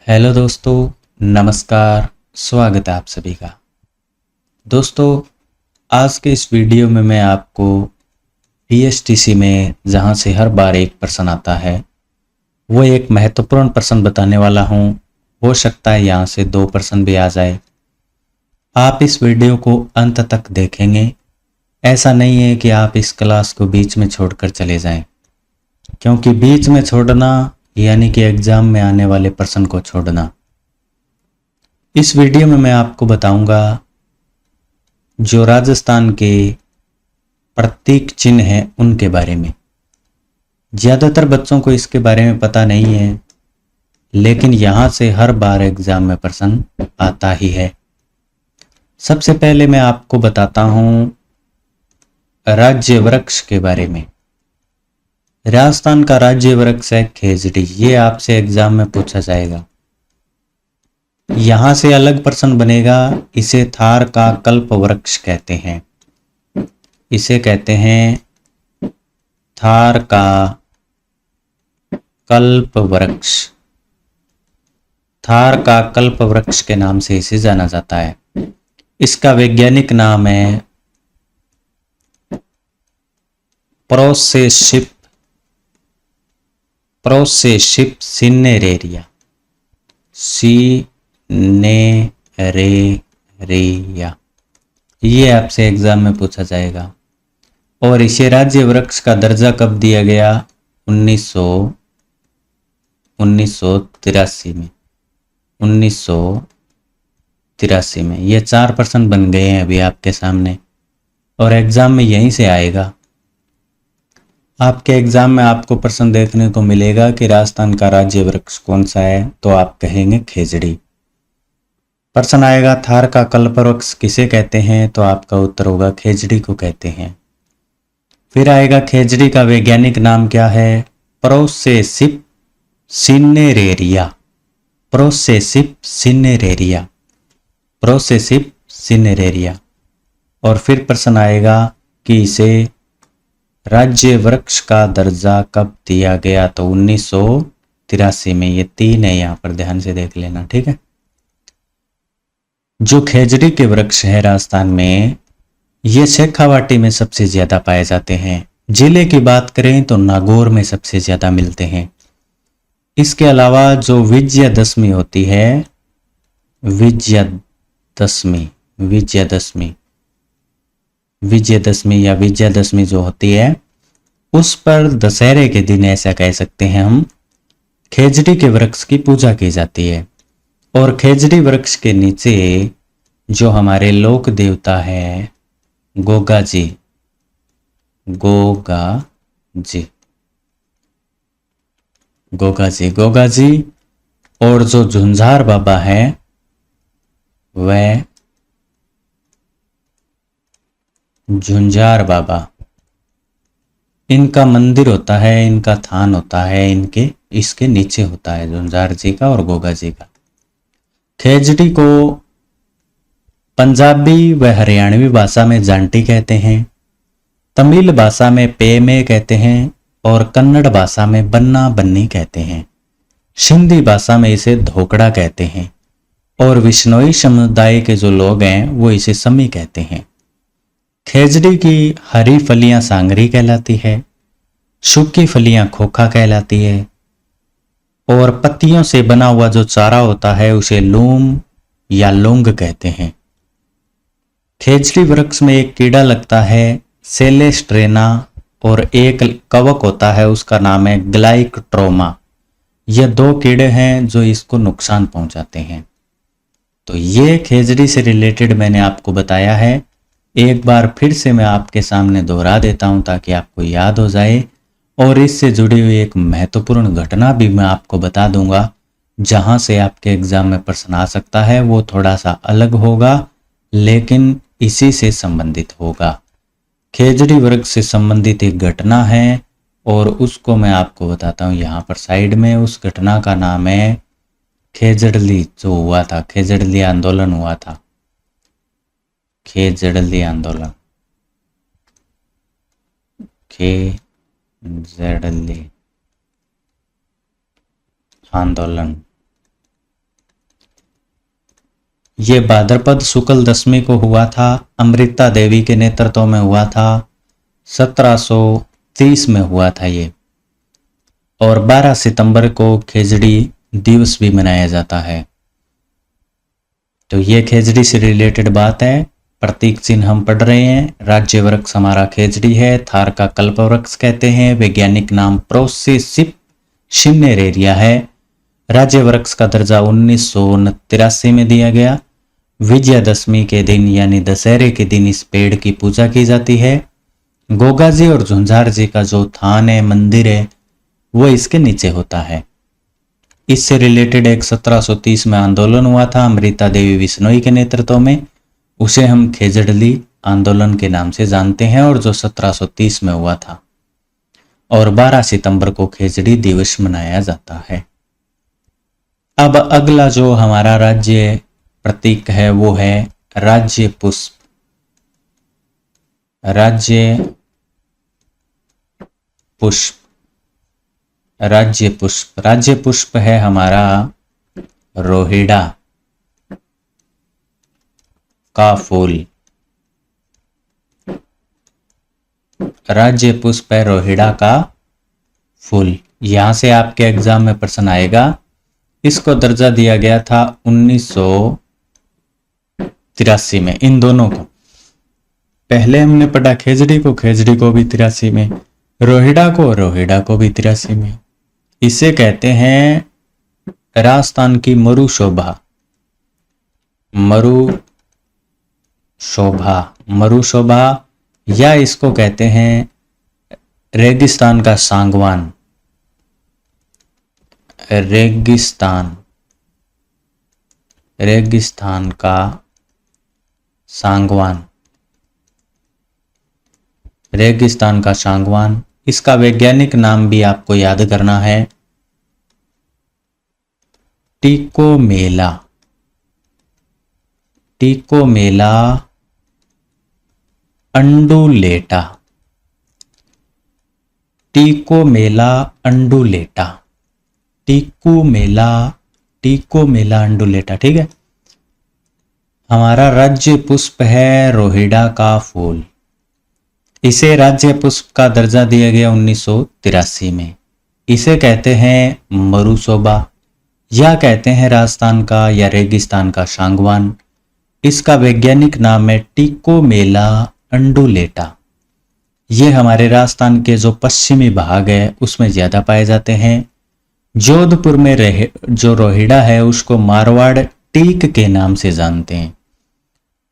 Hello दोस्तों, नमस्कार। स्वागत है आप सभी का। दोस्तों, आज के इस वीडियो में मैं आपको पीएसटीसी में जहां से हर बार एक प्रश्न आता है वो एक महत्वपूर्ण प्रश्न बताने वाला हूं। हो सकता है यहां से 2 प्रश्न भी आ जाए। आप इस वीडियो को अंत तक देखेंगे। ऐसा नहीं है कि आप इस क्लास को बीच में छोड़कर चले जाएं, क्योंकि बीच में छोड़ना यानी कि एग्जाम में आने वाले प्रश्न को छोड़ना। इस वीडियो में मैं आपको बताऊंगा जो राजस्थान के प्रतीक चिन्ह हैं उनके बारे में। ज़्यादातर बच्चों को इसके बारे में पता नहीं है, लेकिन यहाँ से हर बार एग्जाम में प्रश्न आता ही है। सबसे पहले मैं आपको बताता हूँ राज्य वृक्ष के बारे में। राजस्थान का राज्य वृक्ष है खेजड़ी। ये आपसे एग्जाम में पूछा जाएगा। यहां से अलग प्रश्न बनेगा। इसे थार का कल्प वृक्ष कहते हैं। इसे कहते हैं थार का कल्प वृक्ष। थार का कल्प वृक्ष के नाम से इसे जाना जाता है। इसका वैज्ञानिक नाम है प्रोसेशिप सिनेरेरिया। सिनेरेरिया ये आपसे एग्जाम में पूछा जाएगा। और इसे राज्य वृक्ष का दर्जा कब दिया गया? 1983 में। 1983 में। ये 4 प्रश्न बन गए हैं अभी आपके सामने, और एग्जाम में यहीं से आएगा। आपके एग्जाम में आपको प्रश्न देखने को मिलेगा कि राजस्थान का राज्य वृक्ष कौन सा है, तो आप कहेंगे खेजड़ी। प्रश्न आएगा थार का कल्प वृक्ष किसे कहते हैं, तो आपका उत्तर होगा खेजड़ी को कहते हैं। फिर आएगा खेजड़ी का वैज्ञानिक नाम क्या है? प्रोसेशिप सिनेरेरिया। प्रोसेशिप सिनेरेरिया। प्रोसेशिप सिनेरेरिया। और फिर प्रश्न आएगा कि इसे राज्य वृक्ष का दर्जा कब दिया गया, तो 1983 में। ये 3 है, यहां पर ध्यान से देख लेना, ठीक है। जो खेजड़ी के वृक्ष है राजस्थान में, ये शेखावाटी में सबसे ज्यादा पाए जाते हैं। जिले की बात करें तो नागौर में सबसे ज्यादा मिलते हैं। इसके अलावा जो विजयादशमी होती है, विजयादशमी जो होती है, उस पर दशहरे के दिन ऐसा कह सकते हैं हम, खेजड़ी के वृक्ष की पूजा की जाती है। और खेजड़ी वृक्ष के नीचे जो हमारे लोक देवता है गोगा जी, और जो झुंझार बाबा है वह झुंझार बाबा। इनका मंदिर होता है, इनका थान होता है, इसके नीचे होता है झुंझार जी का और गोगा जी का। खेजड़ी को पंजाबी व हरियाणवी भाषा में जांटी कहते हैं, तमिल भाषा में पेमे कहते हैं, और कन्नड़ भाषा में बन्ना बन्नी कहते हैं। सिंधी भाषा में इसे धोकड़ा कहते हैं, और विश्नोई समुदाय के जो लोग हैं वो इसे समी कहते हैं। खेजड़ी की हरी फलियां सांगरी कहलाती है, सूखी फलियां खोखा कहलाती है, और पत्तियों से बना हुआ जो चारा होता है उसे लूम या लौंग कहते हैं। खेजड़ी वृक्ष में एक कीड़ा लगता है सेलेस्ट्रेना, और एक कवक होता है उसका नाम है ग्लाइकोट्रोमा। ये 2 कीड़े हैं जो इसको नुकसान पहुंचाते हैं। तो ये खेजड़ी से रिलेटेड मैंने आपको बताया है। एक बार फिर से मैं आपके सामने दोहरा देता हूं ताकि आपको याद हो जाए। और इससे जुड़ी हुई एक महत्वपूर्ण घटना भी मैं आपको बता दूंगा, जहां से आपके एग्जाम में प्रश्न आ सकता है। वो थोड़ा सा अलग होगा, लेकिन इसी से संबंधित होगा। खेजड़ी वृक्ष से संबंधित एक घटना है, और उसको मैं आपको बताता हूँ यहाँ पर साइड में। उस घटना का नाम है खेजड़ली, जो हुआ था, खेजड़ली आंदोलन हुआ था। खेजड़ली आंदोलन, खेजड़ली आंदोलन। ये भाद्रपद शुक्ल दशमी को हुआ था। अमृता देवी के नेतृत्व में हुआ था। 1730 में हुआ था ये। और 12 सितंबर को खेजड़ी दिवस भी मनाया जाता है। तो ये खेजड़ी से रिलेटेड बात है। प्रतीक चिन्ह हम पढ़ रहे हैं। राज्य वृक्ष हमारा खेजड़ी है। थार का कल्प वृक्ष कहते हैं। वैज्ञानिक नाम प्रोसेसिप शिमनेरेरिया है। राज्य वृक्ष का दर्जा 1983 में दिया गया। विजयादशमी के दिन यानी दशहरे के दिन इस पेड़ की पूजा की जाती है। गोगा जी और झुंझार जी का जो थान है, मंदिर है, वो इसके नीचे होता है। इससे रिलेटेड एक 1730 में आंदोलन हुआ था अमृता देवी बिश्नोई के नेतृत्व में। उसे हम खेजड़ली आंदोलन के नाम से जानते हैं और जो 1730 में हुआ था। और 12 सितंबर को खेजड़ी दिवस मनाया जाता है। अब अगला जो हमारा राज्य प्रतीक है वो है राज्य पुष्प। राज्य पुष्प, राज्य पुष्प, राज्य पुष्प है हमारा रोहिड़ा का फूल। राज्य पुष्प है रोहिड़ा का फूल। यहां से आपके एग्जाम में प्रश्न आएगा। इसको दर्जा दिया गया था 1983 में। इन दोनों को पहले हमने पढ़ा खेजड़ी को भी 83 में, रोहिड़ा को भी 83 में। इसे कहते हैं राजस्थान की मरु शोभा। मरु शोभा या इसको कहते हैं रेगिस्तान का सांगवान। रेगिस्तान का सांगवान, रेगिस्तान का सांगवान। इसका वैज्ञानिक नाम भी आपको याद करना है, टिकोमेला। टिकोमेला अंडुलेटा। टिकोमेला अंडुलेटा। टिकोमेला अंडुलेटा। ठीक है। हमारा राज्य पुष्प है रोहिड़ा का फूल। इसे राज्य पुष्प का दर्जा दिया गया 1983 में। इसे कहते हैं मरुशोभा या कहते हैं राजस्थान का या रेगिस्तान का सांगवान। इसका वैज्ञानिक नाम है टिकोमेला अंडुलेटा। ये हमारे राजस्थान के जो पश्चिमी भाग है उसमें ज्यादा पाए जाते हैं। जोधपुर में जो रोहिड़ा है उसको मारवाड़ टीक के नाम से जानते हैं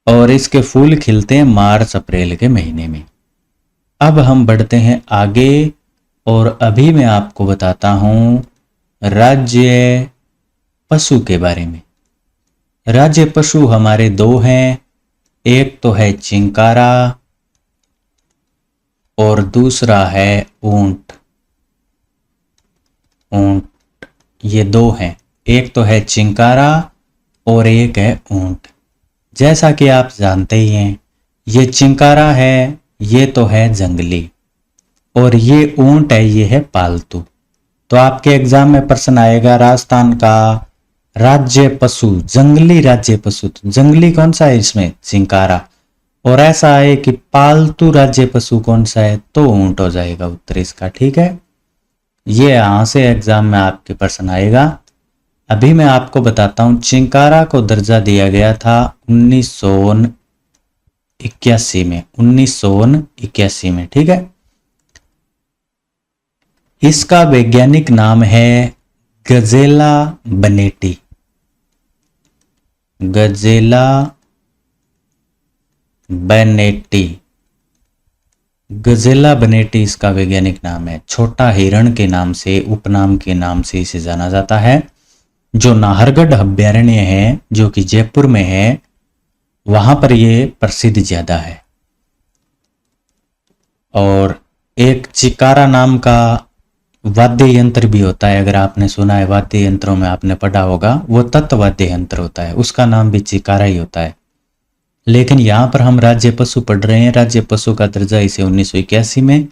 और इसके फूल खिलते हैं मार्च अप्रैल के महीने में। अब हम बढ़ते हैं आगे और अभी मैं आपको बताता हूं राज्य पशु के बारे में। राज्य पशु हमारे दो हैं, एक तो है चिंकारा और दूसरा है ऊंट। ये दो हैं, एक तो है चिंकारा और एक है ऊंट। जैसा कि आप जानते ही हैं, ये चिंकारा है, ये तो है जंगली, और ये ऊंट है, ये है पालतू। तो आपके एग्जाम में प्रश्न आएगा राजस्थान का राज्य पशु, जंगली राज्य पशु। तो जंगली कौन सा है इसमें? चिंकारा। और ऐसा है कि पालतू राज्य पशु कौन सा है? तो ऊंट हो जाएगा उत्तर इसका। ठीक है, ये यहां से एग्जाम में आपके प्रश्न आएगा। अभी मैं आपको बताता हूं, चिंकारा को दर्जा दिया गया था 1981 में। 1981 में। ठीक है। इसका वैज्ञानिक नाम है गजेला बनेटी। गजेला बनेटी। गजेला बनेटी इसका वैज्ञानिक नाम है। छोटा हिरण के नाम से, उपनाम के नाम से इसे जाना जाता है। जो नाहरगढ़ अभ्यारण्य है जो कि जयपुर में है, वहां पर ये प्रसिद्ध ज्यादा है। और एक चिकारा नाम का वाद्य यंत्र भी होता है, अगर आपने सुना है, वाद्य यंत्रों में आपने पढ़ा होगा, वो तत्वाद्य यंत्र होता है, उसका नाम भी चिकारा ही होता है। लेकिन यहाँ पर हम राज्य पशु पढ़ रहे हैं। राज्य पशु का दर्जा इसे 1981 में।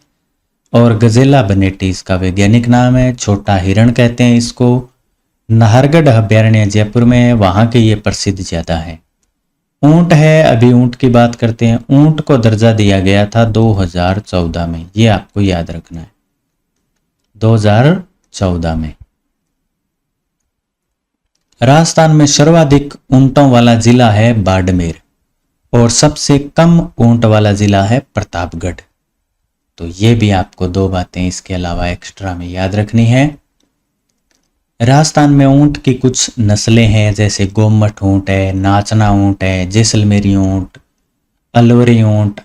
और गजेला बनेटी इसका वैज्ञानिक नाम है। छोटा हिरण कहते हैं इसको। नाहरगढ़ अभ्यारण्य जयपुर में है, वहां के ये प्रसिद्ध ज्यादा है। ऊंट है, अभी ऊंट की बात करते हैं। ऊंट को दर्जा दिया गया था 2014 में, ये आपको याद रखना है, 2014 में। राजस्थान में सर्वाधिक ऊंटों वाला जिला है बाड़मेर और सबसे कम ऊंट वाला जिला है प्रतापगढ़। तो ये भी आपको दो बातें इसके अलावा एक्स्ट्रा में याद रखनी है। राजस्थान में ऊंट की कुछ नस्लें हैं, जैसे गोमट ऊंट है, नाचना ऊंट है, जैसलमेरी ऊंट, अलवरी ऊंट,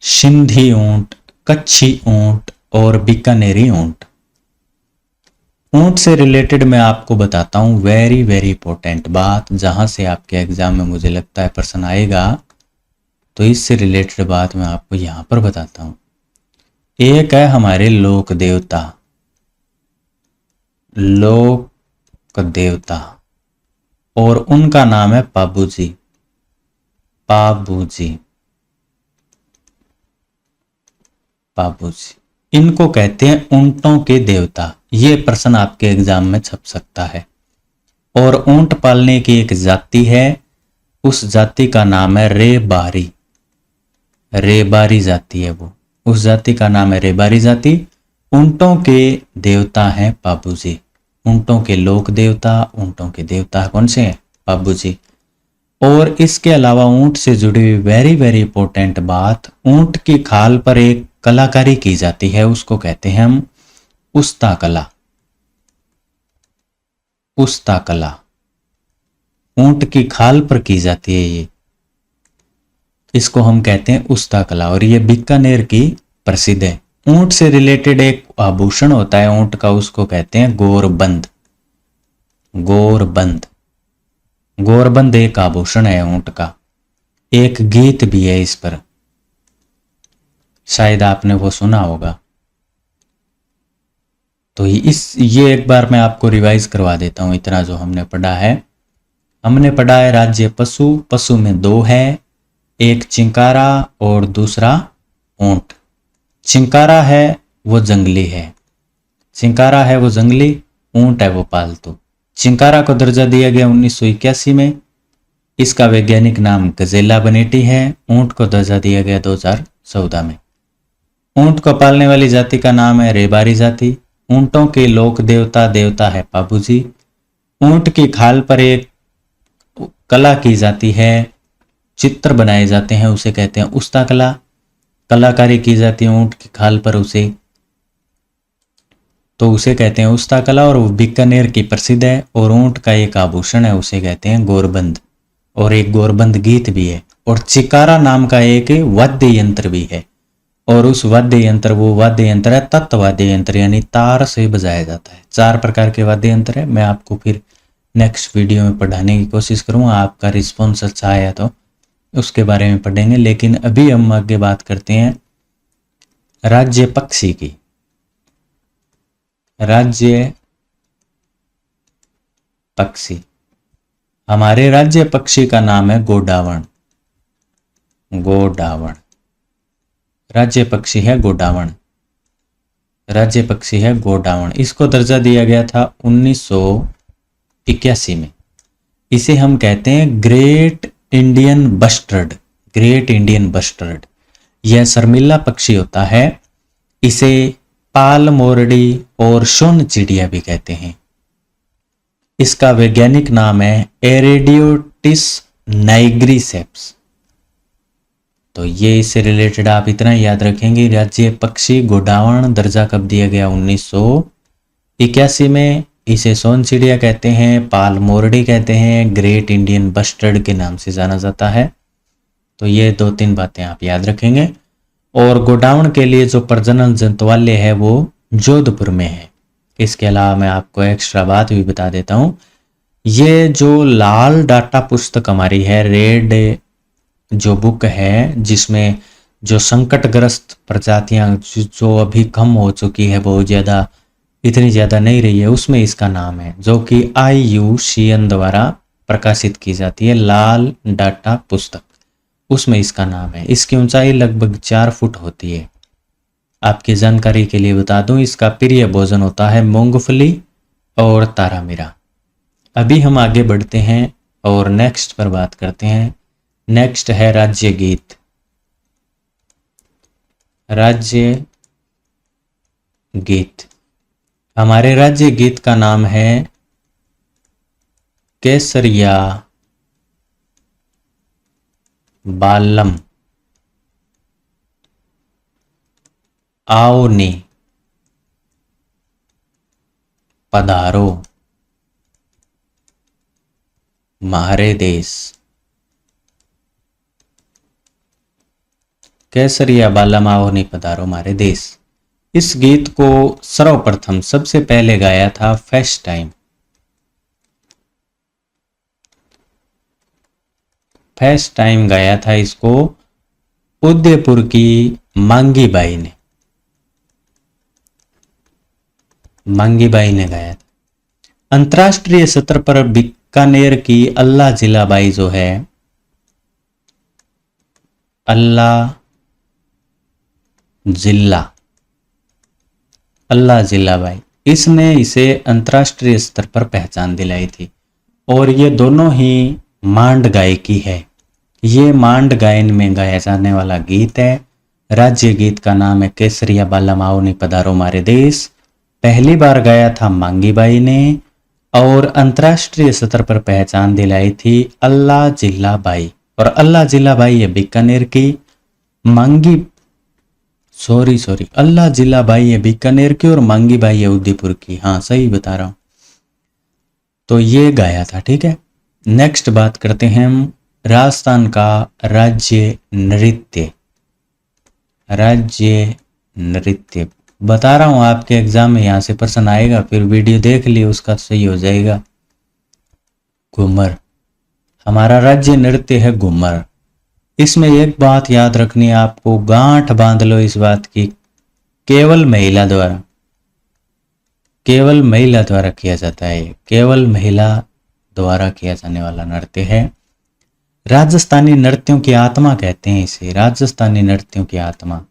सिंधी ऊंट, कच्छी ऊंट और बीकानेरी ऊंट। ऊंट से रिलेटेड मैं आपको बताता हूं वेरी वेरी इंपॉर्टेंट बात, जहां से आपके एग्जाम में मुझे लगता है प्रश्न आएगा, तो इससे रिलेटेड बात मैं आपको यहां पर बताता हूं। एक है हमारे लोक देवता, लोक देवता, और उनका नाम है पाबूजी। पाबूजी, पाबूजी, इनको कहते हैं ऊंटों के देवता। ये प्रश्न आपके एग्जाम में छप सकता है। और ऊंट पालने की एक जाति है, उस जाति का नाम है रेबारी। रेबारी जाति है वो, उस जाति का नाम है रेबारी जाति। ऊंटों के देवता हैं पाबूजी। ऊंटों के लोक देवता, ऊंटों के देवता कौन से हैं? पाबूजी। और इसके अलावा ऊंट से जुड़ी हुई वेरी वेरी इंपॉर्टेंट बात, ऊंट की खाल पर एक कलाकारी की जाती है, उसको कहते हैं हम उस्ता कला। उस्ता कला ऊंट की खाल पर की जाती है, ये इसको हम कहते हैं उस्ता कला। और ये बीकानेर की प्रसिद्ध है। ऊंट से रिलेटेड एक आभूषण होता है ऊंट का, उसको कहते हैं गोरबंद। गोरबंद, गोरबंद एक आभूषण है ऊंट का। एक गीत भी है इस पर, शायद आपने वो सुना होगा। तो ये एक बार मैं आपको रिवाइज करवा देता हूं, इतना जो हमने पढ़ा है। हमने पढ़ा है राज्य पशु, पशु में दो है, एक चिंकारा और दूसरा ऊंट। चिंकारा है वो जंगली है, चिंकारा है वो जंगली, ऊंट है वो पालतू। चिंकारा को दर्जा दिया गया 1981 में, इसका वैज्ञानिक नाम गजेला बनेटी है। ऊंट को दर्जा दिया गया 2014 में। ऊंट को पालने वाली जाति का नाम है रेबारी जाति। ऊंटों के लोक देवता देवता है पाबूजी। ऊंट की खाल पर एक कला की जाती है, चित्र बनाए जाते हैं, उसे कहते हैं उस्ता कला। कलाकारी की जाती है ऊंट की खाल पर, उसे कहते हैं उस्ता कला। और वो बीकानेर की प्रसिद्ध है। और ऊंट का एक आभूषण है, उसे कहते हैं गोरबंद। और एक गोरबंद गीत भी है। और चिकारा नाम का एक वाद्य यंत्र भी है। और उस वाद्य यंत्र, वो वाद्य यंत्र है तत्व वाद्य यंत्र, यानी तार से बजाया जाता है। 4 प्रकार के वाद्य यंत्र है। मैं आपको फिर नेक्स्ट वीडियो में पढ़ाने की कोशिश करूंगा, आपका रिस्पॉन्स अच्छा आया तो उसके बारे में पढ़ेंगे। लेकिन अभी हम आगे बात करते हैं राज्य पक्षी की। राज्य पक्षी, हमारे राज्य पक्षी का नाम है गोडावण। गोडावण राज्य पक्षी है गोडावण। राज्य पक्षी है गोडावण। इसको दर्जा दिया गया था 1981 में। इसे हम कहते हैं great Indian bustard. Great Indian bustard, यह शर्मिला पक्षी होता है। इसे पाल मोरडी और सोन चिड़िया भी कहते हैं। इसका वैज्ञानिक नाम है एरेडियोटिस नाइग्रीसेप्स। तो ये इससे रिलेटेड आप इतना याद रखेंगे। राज्य पक्षी गोडावण, दर्जा कब दिया गया? 1981 में। इसे सोन चिड़िया कहते हैं, पाल मोरडी कहते हैं, ग्रेट इंडियन बस्टर्ड के नाम से जाना जाता है। तो ये 2-3 बातें आप याद रखेंगे। और गोडावण के लिए जो प्रजनन जंतुवालय है वो जोधपुर में है। इसके अलावा मैं आपको एक्स्ट्रा बात भी बता देता हूं, ये जो लाल डाटा पुस्तक हमारी है, रेड जो बुक है, जिसमें जो संकटग्रस्त प्रजातियां जो अभी कम हो चुकी है, बहुत ज़्यादा, इतनी ज़्यादा नहीं रही है, उसमें इसका नाम है, जो कि IUCN द्वारा प्रकाशित की जाती है, लाल डाटा पुस्तक, उसमें इसका नाम है। इसकी ऊंचाई लगभग 4 फुट होती है। आपकी जानकारी के लिए बता दूं, इसका प्रिय भोजन होता है मूंगफली और तारामीरा। अभी हम आगे बढ़ते हैं और नेक्स्ट पर बात करते हैं नेक्स्ट है राज्य गीत। राज्य गीत, हमारे राज्य गीत का नाम है केसरिया बालम आओ नी पधारो म्हारे देश। केसरिया बालम आओ नी पधारो म्हारे देश। इस गीत को सर्वप्रथम सबसे पहले गाया था फर्स्ट टाइम गाया था इसको उदयपुर की मांगी बाई ने गाया था। अंतर्राष्ट्रीय स्तर पर बीकानेर की अल्लाह जिलाबाई जो है, अल्लाह जिलाबाई, इसने इसे अंतर्राष्ट्रीय स्तर पर पहचान दिलाई थी। और ये दोनों ही मांड गायकी है। ये मांड गायन में गाया जाने वाला गीत है। राज्य गीत का नाम है केसरिया बालम आओ नी पधारो म्हारे देश। पहली बार गाया था मांगी बाई ने और अंतर्राष्ट्रीय स्तर पर पहचान दिलाई थी अल्लाह जिलाबाई। और अल्लाह जिलाबाई है बीकानेर की, मांगी अल्लाह जिलाबाई है बीकानेर की और मांगी बाई है उदयपुर की। हाँ सही बता रहा हूं। तो ये गाया था, ठीक है। नेक्स्ट बात करते हैं हम राजस्थान का राज्य नृत्य। बता रहा हूं आपके एग्जाम में यहां से प्रश्न आएगा, फिर वीडियो देख लिए उसका सही हो जाएगा। घूमर, हमारा राज्य नृत्य है घूमर। इसमें एक बात याद रखनी है आपको, गांठ बांध लो इस बात की, केवल महिला द्वारा किया जाता है। केवल महिला द्वारा किया जाने वाला नृत्य है। राजस्थानी नृत्यों की आत्मा कहते हैं इसे। राजस्थानी नृत्यों की आत्मा,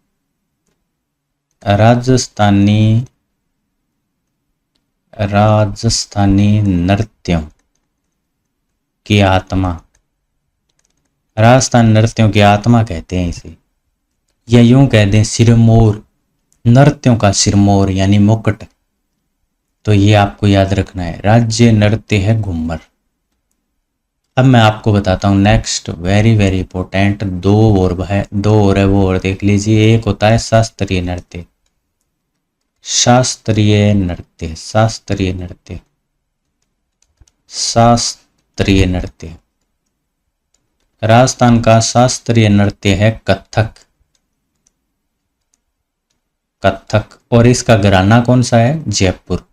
राजस्थानी नृत्यों की आत्मा, राजस्थान नृत्यों की आत्मा कहते हैं इसे। या यूं कह दें सिरमौर, नृत्यों का सिरमौर यानी मुकुट। तो ये आपको याद रखना है। राज्य नृत्य है घूमर। अब मैं आपको बताता हूं नेक्स्ट, वेरी वेरी इंपॉर्टेंट, दो और है वो और देख लीजिए। एक होता है शास्त्रीय नृत्य। राजस्थान का शास्त्रीय नृत्य है कथक। और इसका घराना कौन सा है? जयपुर।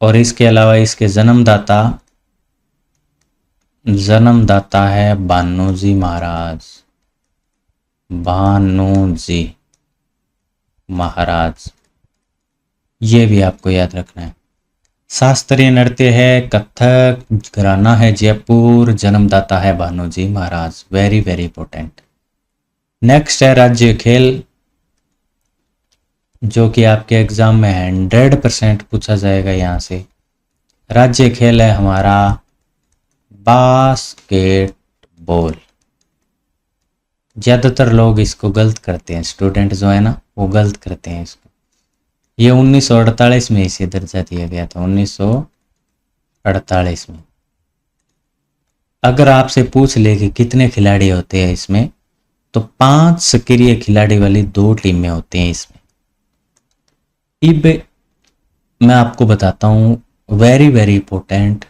और इसके अलावा इसके जन्मदाता है भानूजी महाराज। ये भी आपको याद रखना है। शास्त्रीय नृत्य है कथक, घराना है जयपुर, जन्मदाता है Bhanuji Maharaj. Very very important. Next है राज्य खेल, जो कि आपके एग्जाम में 100% पूछा जाएगा यहां से। राज्य खेल है हमारा बास्केटबॉल। ज्यादातर लोग इसको गलत करते हैं, स्टूडेंट जो है ना वो गलत करते हैं इसको। ये 1948 में इसे दर्जा दिया गया था, 1948 में। अगर आपसे पूछ ले कि कितने खिलाड़ी होते हैं इसमें, तो 5 सक्रिय खिलाड़ी वाली 2 टीमें होती हैं इसमें। अब मैं आपको बताता हूं, वेरी वेरी इंपॉर्टेंट।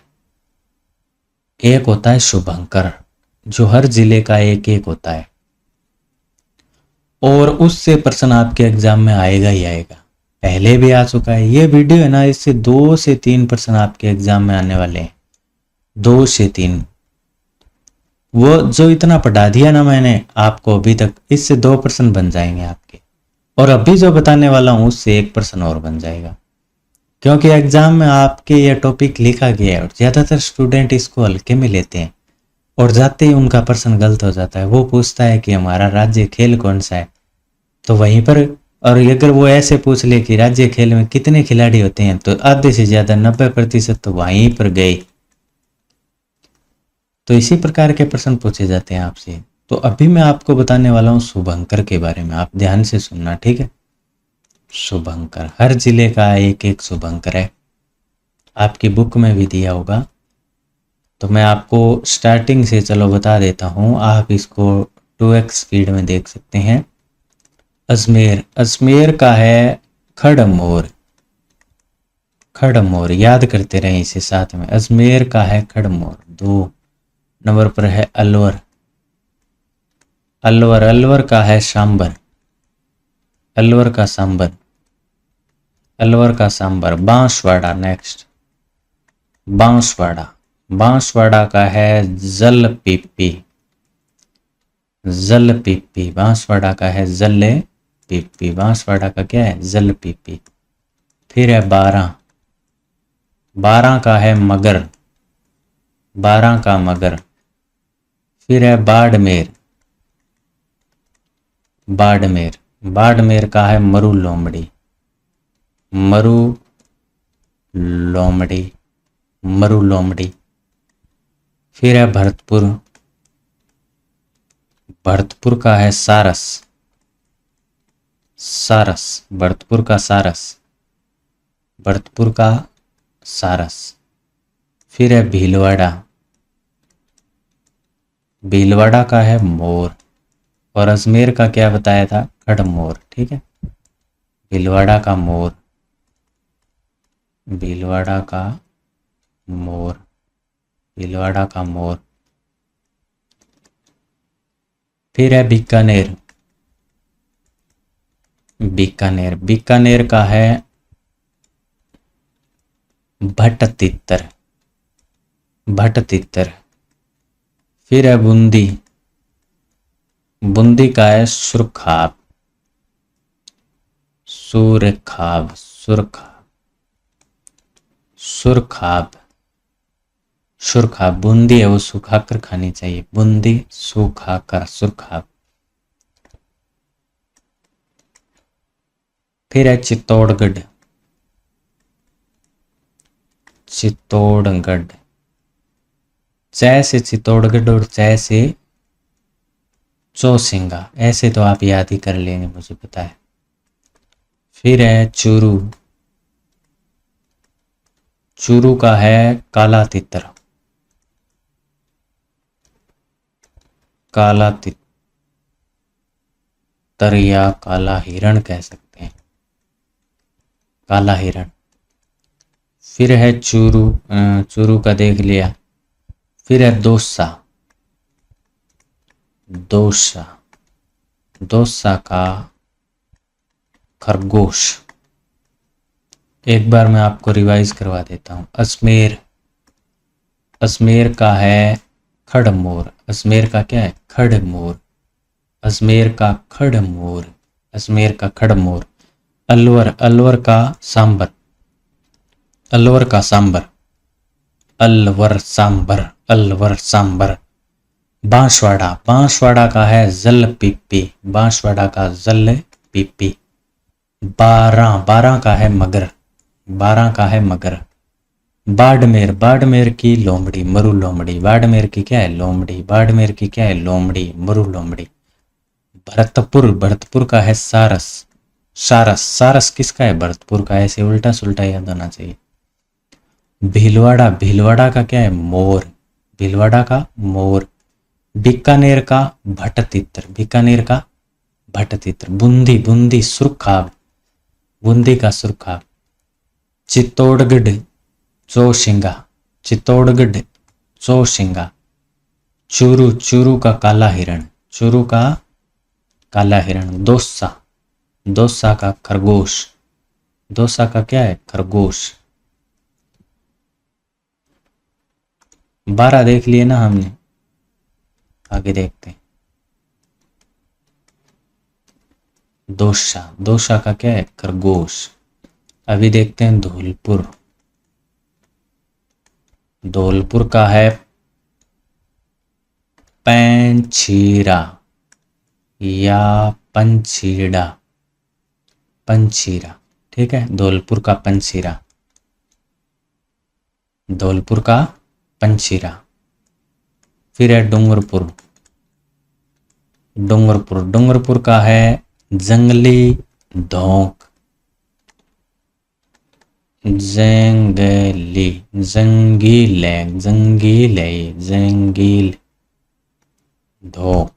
एक होता है शुभंकर, जो हर जिले का एक होता है, और उससे प्रश्न आपके एग्जाम में आएगा ही आएगा। पहले भी आ चुका है। ये वीडियो है ना, इससे 2 से 3 प्रश्न आपके एग्जाम में आने वाले हैं। 2 से 3। वो जो इतना पढ़ा दिया ना मैंने आपको अभी तक, इससे 2 प्रश्न बन जाएंगे आपके। और अभी जो बताने वाला हूं उससे 1 प्रश्न और बन जाएगा, क्योंकि एग्जाम में आपके ये टॉपिक लिखा गया है और ज्यादातर स्टूडेंट इसको हल्के में लेते हैं और जाते ही उनका प्रश्न गलत हो जाता है। वो पूछता है कि हमारा राज्य खेल कौन सा है, तो वहीं पर, और अगर वो ऐसे पूछ ले कि राज्य खेल में कितने खिलाड़ी होते हैं, तो आधे से ज्यादा 90% तो वहीं पर गए। तो इसी प्रकार के प्रश्न पूछे जाते हैं आपसे। तो अभी मैं आपको बताने वाला हूँ शुभंकर के बारे में, आप ध्यान से सुनना, ठीक है। शुभंकर, हर जिले का एक एक शुभंकर है, आपकी बुक में भी दिया होगा। तो मैं आपको स्टार्टिंग से चलो बता देता हूँ, आप इसको 2x स्पीड में देख सकते हैं। अजमेर, अजमेर का है खड़मोर, खड़मोर याद करते रहें इसे साथ में, अजमेर का है खड़मोर। 2 नंबर पर है अलवर, अलवर, अलवर का है सांबर, अलवर का सांबर, अलवर का सांबर। बांसवाड़ा नेक्स्ट, बांसवाड़ा, बांसवाड़ा का है जल पीपी, जल पीपी, बांसवाड़ा का है जल पीपी, बांसवाड़ा का क्या है जल पीपी। फिर है बारां, बारां का है मगर, बारां का मगर। फिर है बाड़मेर, बाड़मेर, बाड़मेर का है मरु लोमड़ी, मरु लोमड़ी, मरु लोमड़ी। फिर है भरतपुर, भरतपुर का है सारस, सारस, भरतपुर का सारस, भरतपुर का सारस। फिर है भीलवाड़ा, भीलवाड़ा का है मोर, और अजमेर का क्या बताया था, खड़मोर, ठीक है। भीलवाड़ा का मोर, भीलवाड़ा का मोर, भीलवाड़ा का मोर। फिर है बीकानेर, बीकानेर, बीकानेर का है भटतितर, भटतितर। फिर है बूंदी, बूंदी का है सुरखाब, सुरखाब, सुरखाब, सुरखाब, सुरखाब। बूंदी है वो सूखा कर खानी चाहिए, बूंदी सूखा कर, सुरखाब। फिर है चित्तौड़गढ़, चित्तौड़गढ़, च से चित्तौड़गढ़ और च से चौसिंगा, ऐसे तो आप याद ही कर लेंगे मुझे पता है। फिर है चूरू, चूरू का है काला तितर, काला तितर या काला हिरण कह सकते हैं, काला हिरण। फिर है चूरू, चूरू का देख लिया। फिर है दोसा, दोसा, दोसा का खरगोश। एक बार मैं आपको रिवाइज करवा देता हूं। अजमेर, अजमेर का है खड़मोर, अजमेर का क्या है खड़मोर, अजमेर का खड़मोर, अजमेर का खड़मोर। अलवर, अलवर का सांबर, अलवर का सांबर, अलवर सांबर, अलवर सांबर। बांसवाड़ा, बांसवाड़ा का है जल पीपी, बांसवाड़ा का जल पीपी। बारां, बारां का है मगर, बारां का है मगर। बाड़मेर, बाड़मेर की लोमड़ी, मरु लोमड़ी, बाड़मेर की क्या है लोमड़ी, बाड़मेर की क्या है लोमड़ी, मरु लोमड़ी। भरतपुर, भरतपुर का है सारस, सारस, सारस किसका है भरतपुर का, ऐसे उल्टा सुल्टा याद होना चाहिए। भीलवाड़ा, भीलवाड़ा का क्या है मोर, भीलवाड़ा का मोर। बीकानेर का भटतित्र, बीकानेर का भटतित्र। बूंदी, बूंदी सुरखाब, बूंदी का सुरखाब। चित्तौड़गढ़ चौसिंगा, चित्तौड़गढ़ चौसिंगा। चूरू, चूरू का काला हिरण, चूरू का काला हिरण। दोसा, दोसा का खरगोश, दोसा का क्या है खरगोश। 12 देख लिए ना हमने, आगे देखते हैं। दोसा, दोसा का क्या है खरगोश। अभी देखते हैं धौलपुर, धौलपुर का है पंछीरा या पंछीड़ा, पंछीरा, ठीक है। धौलपुर का पंछीरा, धौलपुर का पंछीरा। फिर है डूंगरपुर। डूंगरपुर, डूंगरपुर का है जंगली धोंक। जंगली, जंगीले, जंगीले, जंगील धोंक।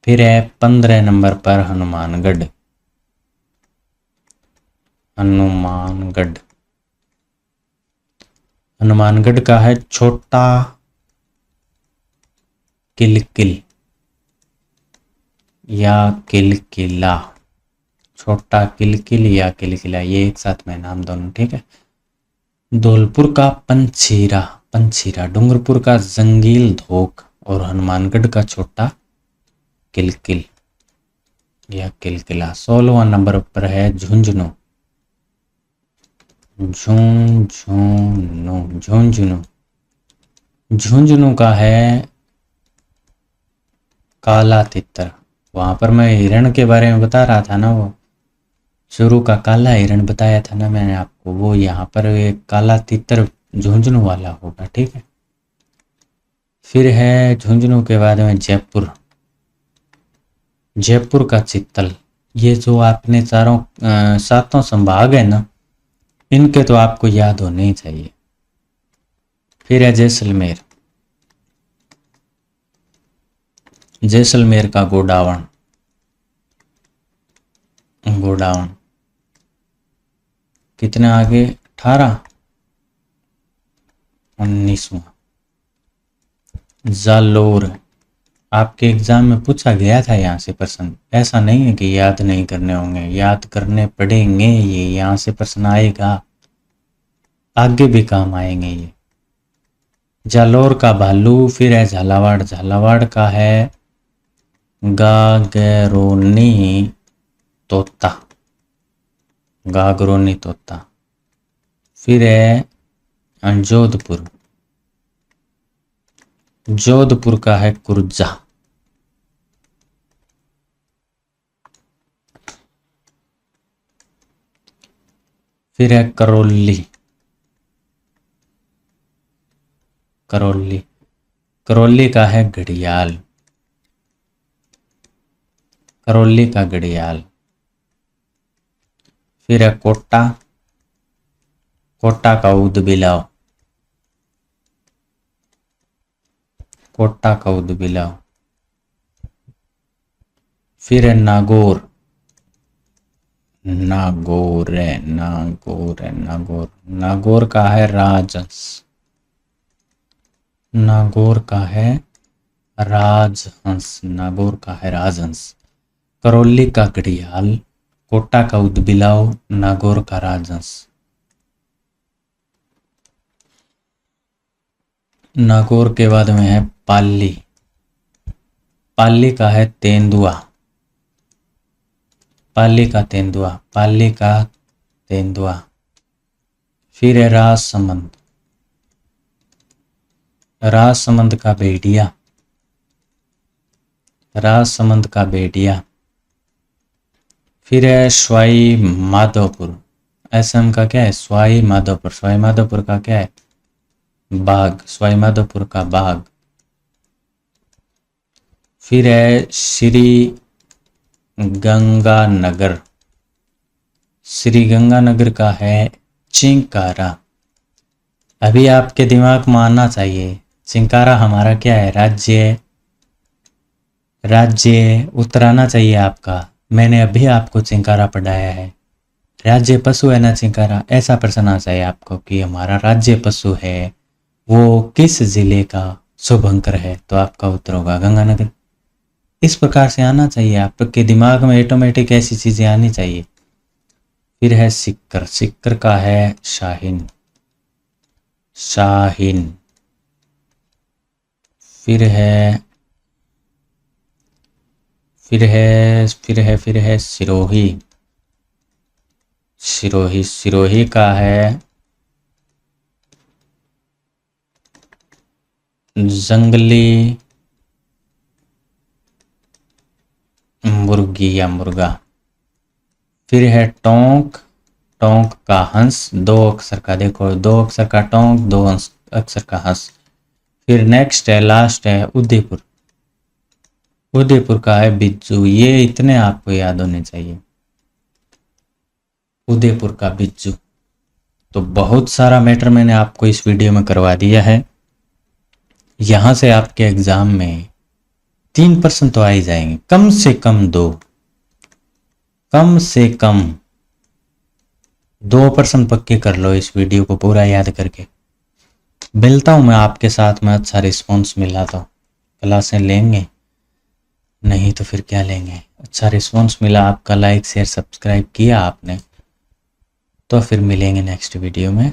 फिर है 15 नंबर पर हनुमानगढ़। हनुमानगढ़, हनुमानगढ़ का है छोटा किलकिल या किलकिला। छोटा किलकिल या किलकिला, ये एक साथ में नाम दोनों, ठीक है। धौलपुर का पंछीरा। पंछीरा, डूंगरपुर का जंगील धोक और हनुमानगढ़ का छोटा किलकिल या किलकिला। 16वां नंबर पर है झुंझुनू। झुंझुनू, झुंझुनू, झुंझुनू का है काला तितर। वहां पर मैं हिरण के बारे में बता रहा था ना, वो शुरू का काला हिरण बताया था ना मैंने आपको, वो यहाँ पर एक काला तितर झुंझुनू वाला होगा, ठीक है। फिर है झुंझुनू के बाद में जयपुर। जयपुर का चित्तल। ये जो आपने चारों 7 संभाग है ना, इनके तो आपको याद होने ही चाहिए। फिर है जैसलमेर। जैसलमेर का गोडावण। गोडावण कितने आगे, 18, 19वां। जालोर, आपके एग्जाम में पूछा गया था यहाँ से प्रश्न, ऐसा नहीं है कि याद नहीं करने होंगे, याद करने पड़ेंगे। ये यहाँ से प्रश्न आएगा, आगे भी काम आएंगे ये। जालोर का भालू। फिर है झालावाड़। झालावाड़ का है गागरोनी तोता। गागरोनी तोता। फिर है जोधपुर। जोधपुर का है कुर्जा। फिर है करौली। करौली, करौली का है घड़ियाल। करौली का घड़ियाल। फिर है कोटा। कोटा का ऊदबिलाव। कोटा का ऊदबिलाव। फिर है नागौर। नागौर है, नागौर है, नागौर। नागौर का है राजहंस। नागौर का है राजहंस। नागौर का है राजहंस। करौली का घड़ियाल, कोटा का ऊदबिलाव, नागौर का राजहंस। नागौर के बाद में है पाली। पाली का है तेंदुआ। पाली का तेंदुआ। पाली का तेंदुआ। फिर है राजसमंद। राजसमंद का भेड़िया। राजसमंद का भेड़िया। फिर है सवाई माधोपुर। असम का क्या है, सवाई माधोपुर। सवाई माधोपुर का क्या है, बाघ। सवाई माधोपुर का बाघ। फिर है श्री गंगानगर। श्री गंगानगर का है चिंकारा। अभी आपके दिमाग में आना चाहिए, चिंकारा हमारा क्या है, राज्य। राज्य उतराना चाहिए आपका। मैंने अभी आपको चिंकारा पढ़ाया है। राज्य पशु है ना चिंकारा, ऐसा प्रश्न आना चाहिए आपको कि हमारा राज्य पशु है वो किस जिले का शुभंकर है, तो आपका उत्तर होगा गंगानगर। इस प्रकार से आना चाहिए आपके दिमाग में, ऑटोमेटिक ऐसी चीजें आनी चाहिए। फिर है सिक्कर। सिक्कर का है शाहीन। शाहीन। फिर है सिरोही। सिरोही। सिरोही का है जंगली मुर्गी या मुर्गा। फिर है टोंक। टोंक का हंस, 2 अक्षर का, देखो 2 अक्षर का टोंक, 2 अक्षर का हंस। फिर नेक्स्ट है, लास्ट है उदयपुर। उदयपुर का है बिज्जू। ये इतने आपको याद होने चाहिए, उदयपुर का बिज्जू। तो बहुत सारा मैटर मैंने आपको इस वीडियो में करवा दिया है। यहां से आपके एग्जाम में 3% तो आ ही जाएंगे, कम से कम 2% पक्के कर लो इस वीडियो को पूरा याद करके। मिलता हूं मैं आपके साथ में, अच्छा रिस्पॉन्स मिला तो क्लासें लेंगे, नहीं तो फिर क्या लेंगे। अच्छा रिस्पॉन्स मिला आपका, लाइक शेयर सब्सक्राइब किया आपने, तो फिर मिलेंगे नेक्स्ट वीडियो में।